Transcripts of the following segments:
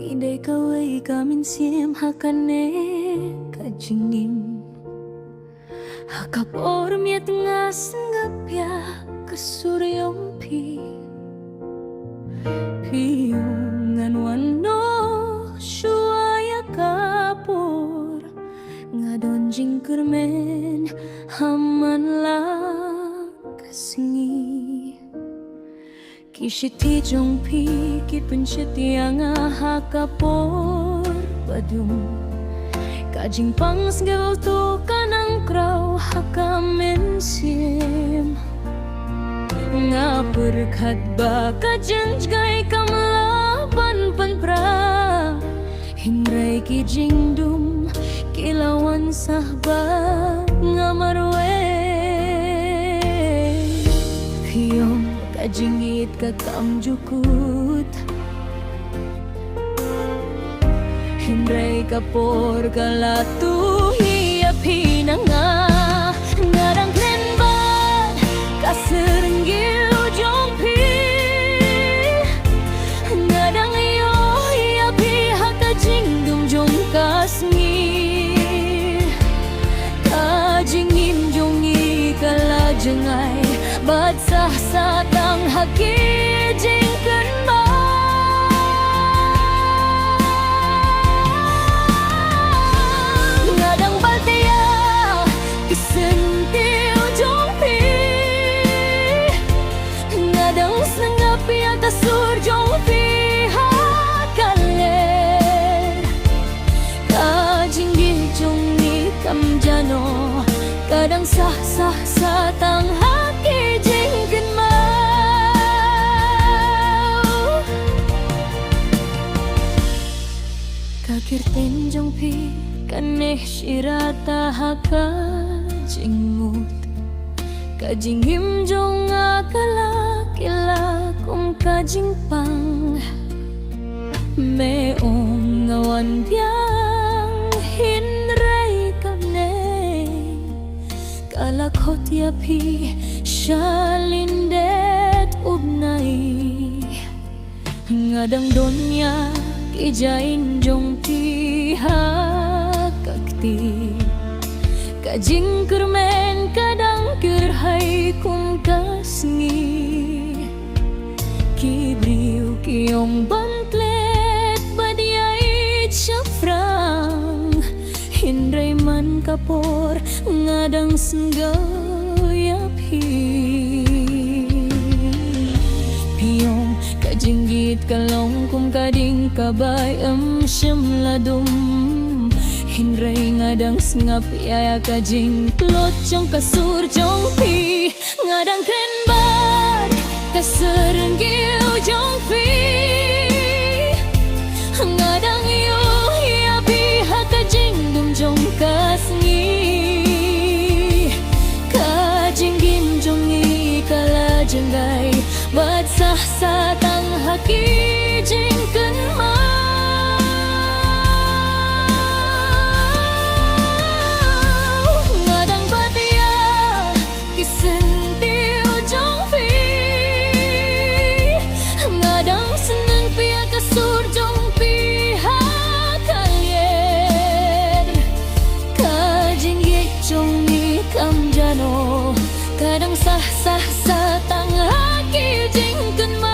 Idai kawai kamin siem hakane kajingin Hakapor miat nga senggapya kesuryompi Piyungan wano shuaya kapor Ngadonjing kermen haman la kasingi Kishiti jongpi kit penchiti anga hakapor badum Kajing pangs gaw to kanang kraw hakamen sim Nga berkat ba kajenj gay kamlaban panpra Himray kijing dum kilawan sahba nga marwe Piyong kajingit kakamjukut Himray kapor kalatu hiya pinanga Ngarang krenbat kaserenggiu jongpi Ngadang iyo hiya pihak kajingdum jong kasngi Kajingim jongi kalajengai Bat sah satang haki jingken ba Ngadang baltia kesentiu jongpi Ngadang senggap yang kasur jongpi hakaler Kajinggi jongi kamjano Kadang sah-sah satang haki jingken mau Kakir tenjong pi kaneh shirata haka jingmut Kajingim jong akala kila kung kajingpang Meong ngawan biang hinray kamne Kalakot yapi shalindet ubnai Ngadang donya kijain jong pihak kakti Kajing kermen kadang kerhai kung kasngi Kibriu kiong bantlet badiait syafrang Hindray man kapor ngadang senggayapi Piyong kajinggit kalong kum kading kabay syam ladum Hindray ngadang sengap ya kajing plot jong kasur jong pi Ngadang krenbat kaserenggiu jong pi Ngadang iyo ya pihak kajing dum jong kasngi Kajing gim jongi kala jenggai Bat sah satang haki jingken mau Ngadang batia kisentiu jong pi Ngadang seneng pia kasur jong pihak kalian Kajing gik jongi kamjano Kadang sah-sah satang haki jingken mau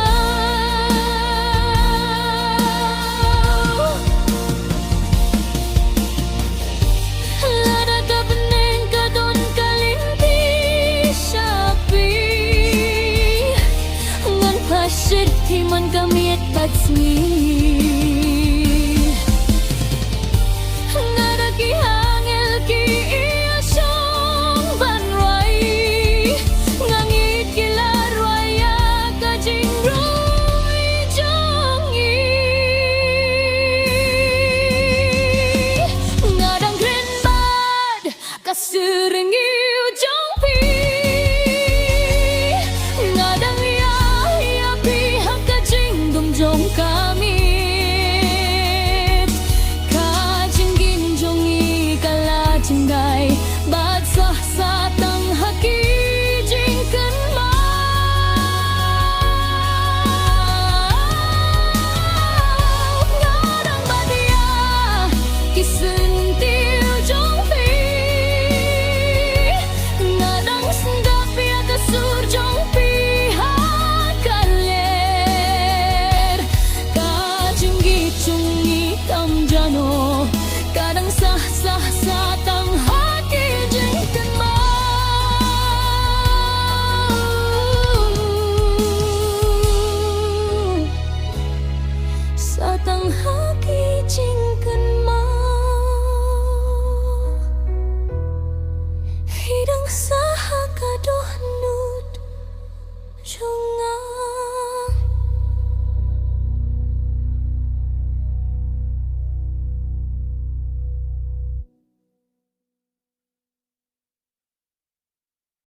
Lada ka beneng kadon kalinti syapi Ngan pasyid timan kamiet patsmi Ngada ki hangel ki iya syong banrai Ngangit kilar raya kajing rui jongi Ngadang krenbad kaserenggiu jongpi Ngadang ya pihak kajing dum jong kami kisah